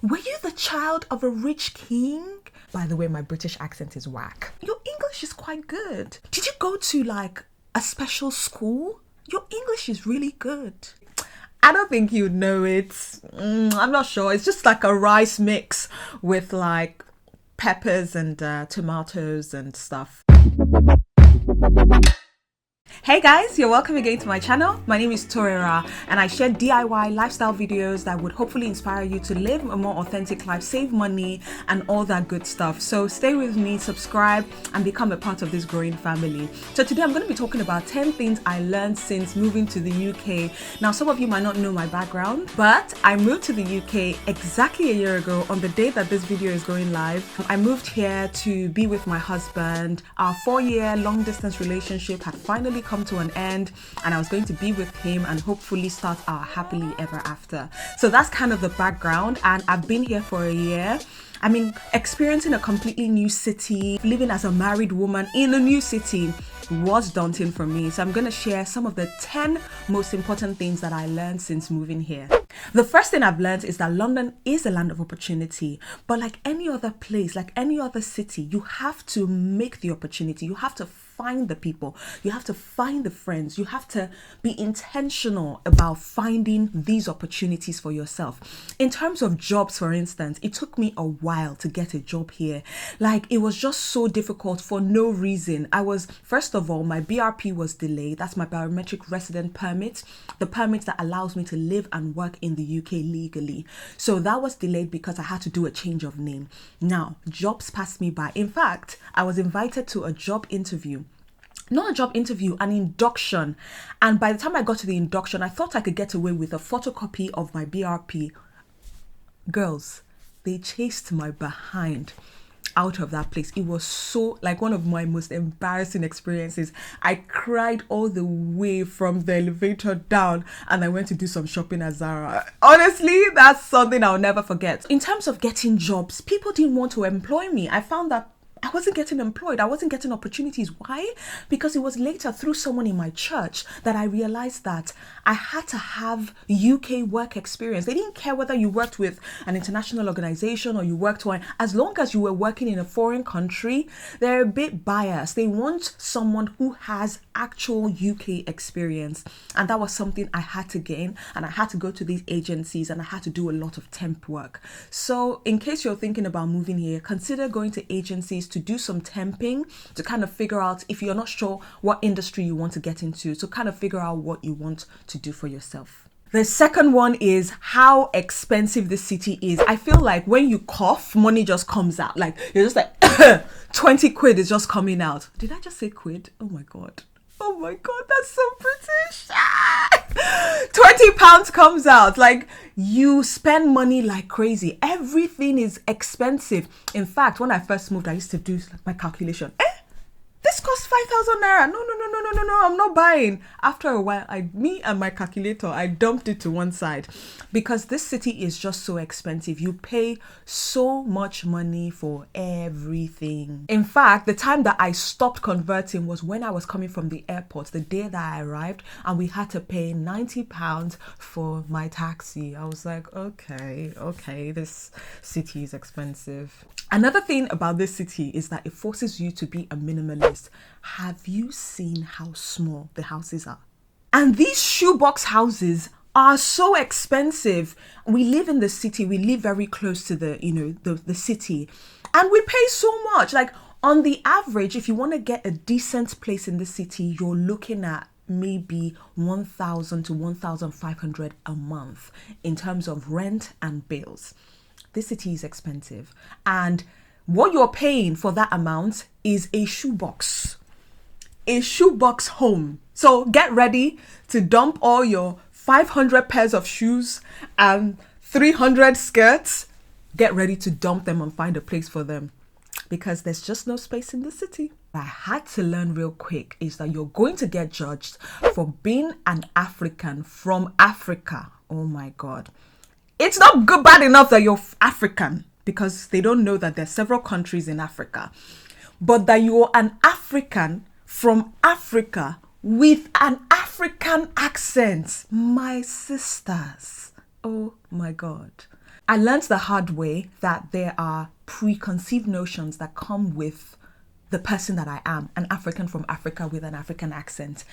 Were you the child of a rich king? By the way, my British accent is whack. Your English is quite good. Did you go to like a special school? Your English is really good. I don't think you know it. I'm not sure. It's just like a rice mix with like peppers and tomatoes and stuff. Hey guys, you're welcome again to my channel. My name is Torera and I share DIY lifestyle videos that would hopefully inspire you to live a more authentic life, save money and all that good stuff. So stay with me, subscribe and become a part of this growing family. So today I'm going to be talking about 10 things I learned since moving to the UK. Now some of you might not know my background, but I moved to the UK exactly a year ago on the day that this video is going live. I moved here to be with my husband. Our 4-year long distance relationship had finally come to an end and I was going to be with him and hopefully start our happily ever after. So that's kind of the background, and I've been here for a year. I mean, experiencing a completely new city, living as a married woman in a new city was daunting for me. So I'm going to share some of the 10 most important things that I learned since moving here. The first thing I've learned is that London is a land of opportunity, but like any other place, like any other city, you have to make the opportunity. You have to find the people, you have to find the friends, you have to be intentional about finding these opportunities for yourself. In terms of jobs, for instance, it took me a while to get a job here. Like, it was just so difficult for no reason. First of all, my BRP was delayed. That's my biometric resident permit, the permit that allows me to live and work in the UK legally. So that was delayed because I had to do a change of name. Now, jobs passed me by. In fact, I was invited to a job interview. Not a job interview, an induction. And by the time I got to the induction, I thought I could get away with a photocopy of my BRP. Girls, they chased my behind out of that place. It was so, like, one of my most embarrassing experiences. I cried all the way from the elevator down and I went to do some shopping at Zara. Honestly, that's something I'll never forget. In terms of getting jobs, people didn't want to employ me. I found that I wasn't getting employed. I wasn't getting opportunities. Why? Because it was later through someone in my church that I realized that I had to have UK work experience. They didn't care whether you worked with an international organization or you worked one. As long as you were working in a foreign country, they're a bit biased. They want someone who has actual UK experience. And that was something I had to gain. And I had to go to these agencies and I had to do a lot of temp work. So in case you're thinking about moving here, consider going to agencies to do some temping to kind of figure out, if you're not sure what industry you want to get into, to kind of figure out what you want to do for yourself. The second one is how expensive the city is. I feel like when you cough, money just comes out. Like, you're just like, 20 quid is just coming out. Did I just say quid? Oh my God. Oh my God, that's so British. 20 pounds comes out. Like, you spend money like crazy. Everything is expensive. In fact, when I first moved, I used to do my calculation. This costs 5,000 naira. No, I'm not buying. After a while, me and my calculator, I dumped it to one side because this city is just so expensive. You pay so much money for everything. In fact, the time that I stopped converting was when I was coming from the airport, the day that I arrived, and we had to pay £90 for my taxi. I was like, okay, this city is expensive. Another thing about this city is that it forces you to be a minimalist. Have you seen how small the houses are? And these shoebox houses are so expensive. We live in the city. We live very close to the city. And we pay so much. Like, on the average, if you want to get a decent place in the city, you're looking at maybe 1,000 to 1,500 a month in terms of rent and bills. This city is expensive, and what you're paying for that amount is a shoebox home. So get ready to dump all your 500 pairs of shoes and 300 skirts. Get ready to dump them and find a place for them because there's just no space in the city. I had to learn real quick is that you're going to get judged for being an African from Africa. Oh my God. It's not bad enough that you're African, because they don't know that there's several countries in Africa, but that you're an African from Africa with an African accent. My sisters, oh my God. I learned the hard way that there are preconceived notions that come with the person that I am, an African from Africa with an African accent.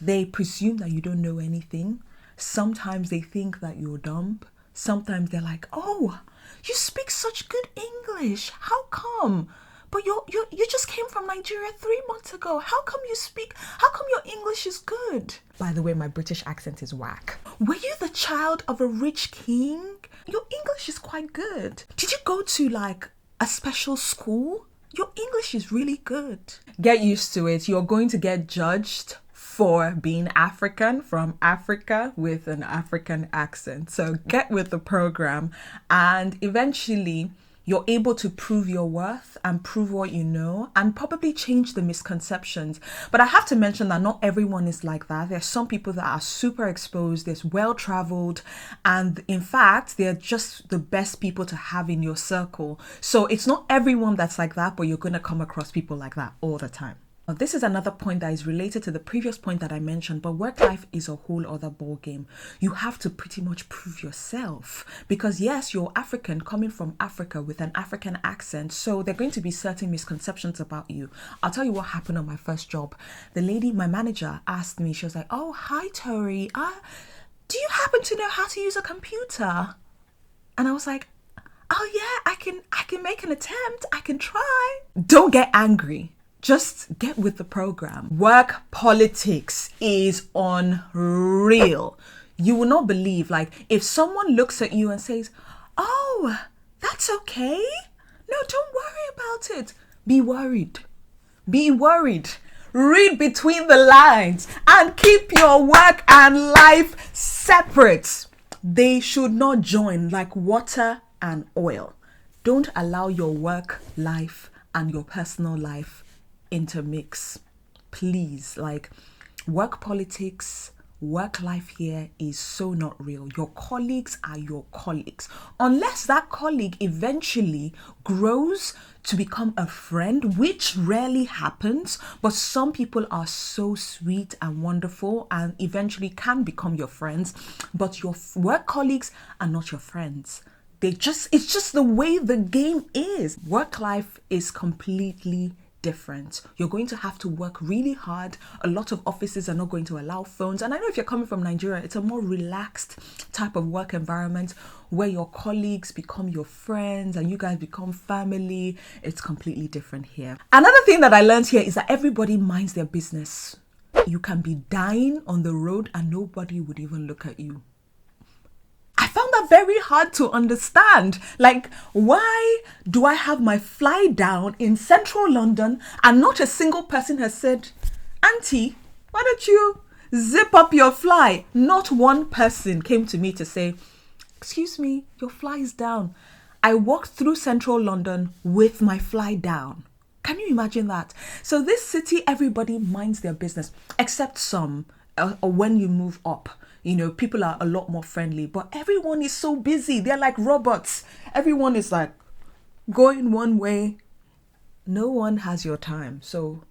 They presume that you don't know anything. Sometimes they think that you're dumb. Sometimes they're like, oh, you speak such good English. How come? But you just came from Nigeria 3 months ago. How come your English is good? By the way, my British accent is whack. Were you the child of a rich king? Your English is quite good. Did you go to like a special school? Your English is really good. Get used to it. You're going to get judged for being African from Africa with an African accent. So get with the program, and eventually you're able to prove your worth and prove what you know and probably change the misconceptions. But I have to mention that not everyone is like that. There's some people that are super exposed, there's well-traveled, and in fact, they're just the best people to have in your circle. So it's not everyone that's like that, but you're going to come across people like that all the time. Now, this is another point that is related to the previous point that I mentioned, but work life is a whole other ball game. You have to pretty much prove yourself because yes, you're African coming from Africa with an African accent. So there are going to be certain misconceptions about you. I'll tell you what happened on my first job. The lady, my manager, asked me, she was like, oh, hi, Tori. Do you happen to know how to use a computer? And I was like, oh yeah, I can make an attempt. I can try. Don't get angry. Just get with the program. Work politics is unreal. You will not believe, like, if someone looks at you and says, oh, that's okay. No, don't worry about it. Be worried. Be worried. Read between the lines and keep your work and life separate. They should not join like water and oil. Don't allow your work life and your personal life intermix, please. Like, work politics, work life here is so not real. Your colleagues are your colleagues, unless that colleague eventually grows to become a friend, which rarely happens, but some people are so sweet and wonderful and eventually can become your friends, but your work colleagues are not your friends. It's just the way the game is. Work life is completely different. You're going to have to work really hard. A lot of offices are not going to allow phones. And I know if you're coming from Nigeria, it's a more relaxed type of work environment where your colleagues become your friends and you guys become family. It's completely different here. Another thing that I learned here is that everybody minds their business. You can be dying on the road and nobody would even look at you. I found that very hard to understand. Like, why do I have my fly down in central London and not a single person has said, Auntie, why don't you zip up your fly? Not one person came to me to say, excuse me, your fly is down. I walked through central London with my fly down. Can you imagine that? So this city, everybody minds their business, except some, or when you move up. You know, people are a lot more friendly, but everyone is so busy. They're like robots. Everyone is like going one way. No one has your time. So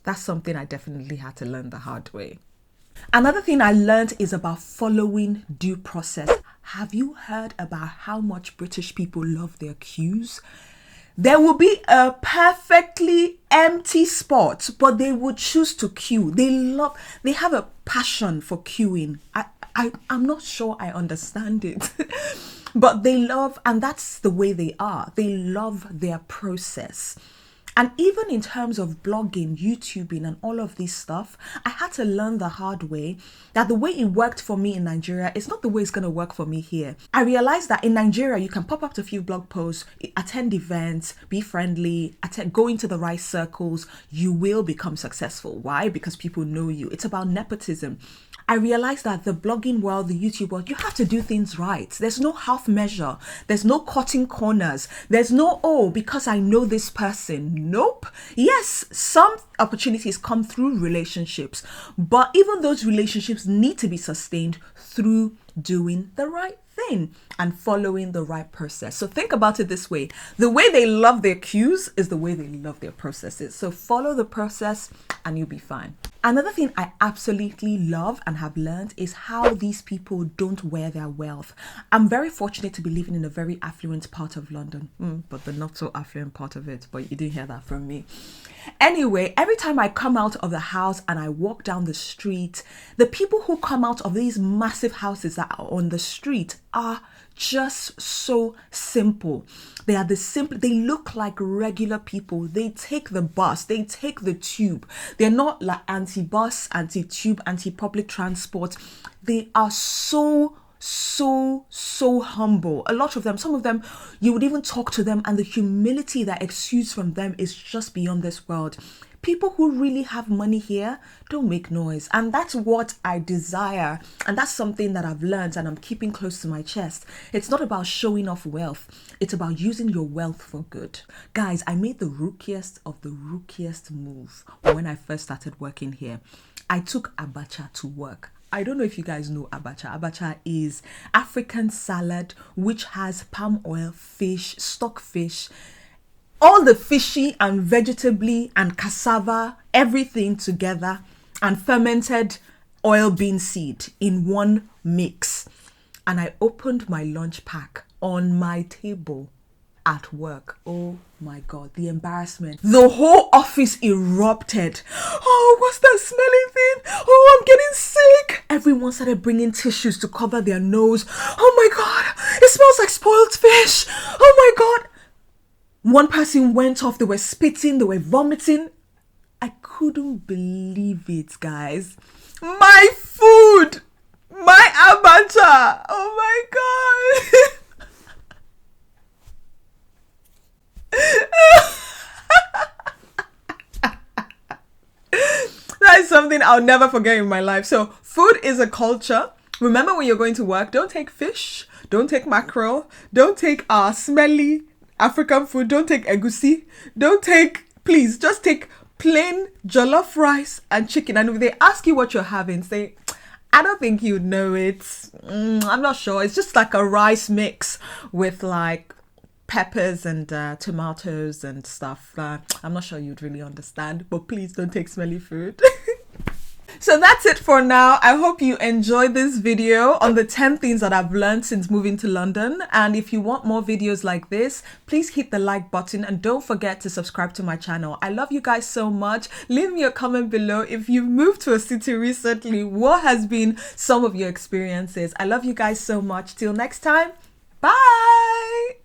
that's something I definitely had to learn the hard way. Another thing I learned is about following due process. Have you heard about how much British people love their queues? There will be a perfectly empty spot, but they would choose to queue. They have a passion for queuing. I'm not sure I understand it, but they love, and that's the way they are. They love their process. And even in terms of blogging, YouTubing, and all of this stuff, I had to learn the hard way that the way it worked for me in Nigeria is not the way it's going to work for me here. I realized that in Nigeria, you can pop up to a few blog posts, attend events, be friendly, go into the right circles. You will become successful. Why? Because people know you. It's about nepotism. I realized that the blogging world, the YouTube world, you have to do things right. There's no half measure. There's no cutting corners. There's no, oh, because I know this person. Nope. Yes, some opportunities come through relationships, but even those relationships need to be sustained through doing the right thing and following the right process. So think about it this way. The way they love their cues is the way they love their processes. So follow the process and you'll be fine. Another thing I absolutely love and have learned is how these people don't wear their wealth. I'm very fortunate to be living in a very affluent part of London, but the not so affluent part of it, but you didn't hear that from me. Anyway, every time I come out of the house and I walk down the street, the people who come out of these massive houses that are on the street are just so simple. They are they look like regular people. They take the bus, they take the tube. They're not like anti-bus, anti-tube, anti-public transport. They are so humble. A lot of them, some of them, you would even talk to them and the humility that exudes from them is just beyond this world. People who really have money here don't make noise. And that's what I desire. And that's something that I've learned and I'm keeping close to my chest. It's not about showing off wealth. It's about using your wealth for good. Guys, I made the rookiest of the rookiest move when I first started working here. I took abacha to work. I don't know if you guys know abacha. Abacha is African salad which has palm oil, fish, stockfish, all the fishy and vegetably and cassava, everything together, and fermented oil bean seed in one mix. And I opened my lunch pack on my table at work. Oh my God, the embarrassment. The whole office erupted. Oh, what's that smelly thing? Oh, I'm getting sick. Everyone started bringing tissues to cover their nose. Oh my God, it smells like spoiled fish. Oh my God. One person went off, they were spitting, they were vomiting. I couldn't believe it, guys. My food! My abacha! Oh my God! That is something I'll never forget in my life. So, food is a culture. Remember when you're going to work, don't take fish, don't take mackerel, don't take smelly African food, don't take egusi, please just take plain jollof rice and chicken. And if they ask you what you're having, say, I don't think you'd know it. I'm not sure. It's just like a rice mix with like peppers and tomatoes and stuff. I'm not sure you'd really understand, but please don't take smelly food. So that's it for now. I hope you enjoyed this video on the 10 things that I've learned since moving to London. And if you want more videos like this, please hit the like button and don't forget to subscribe to my channel. I love you guys so much. Leave me a comment below if you've moved to a city recently. What has been some of your experiences? I love you guys so much. Till next time, bye.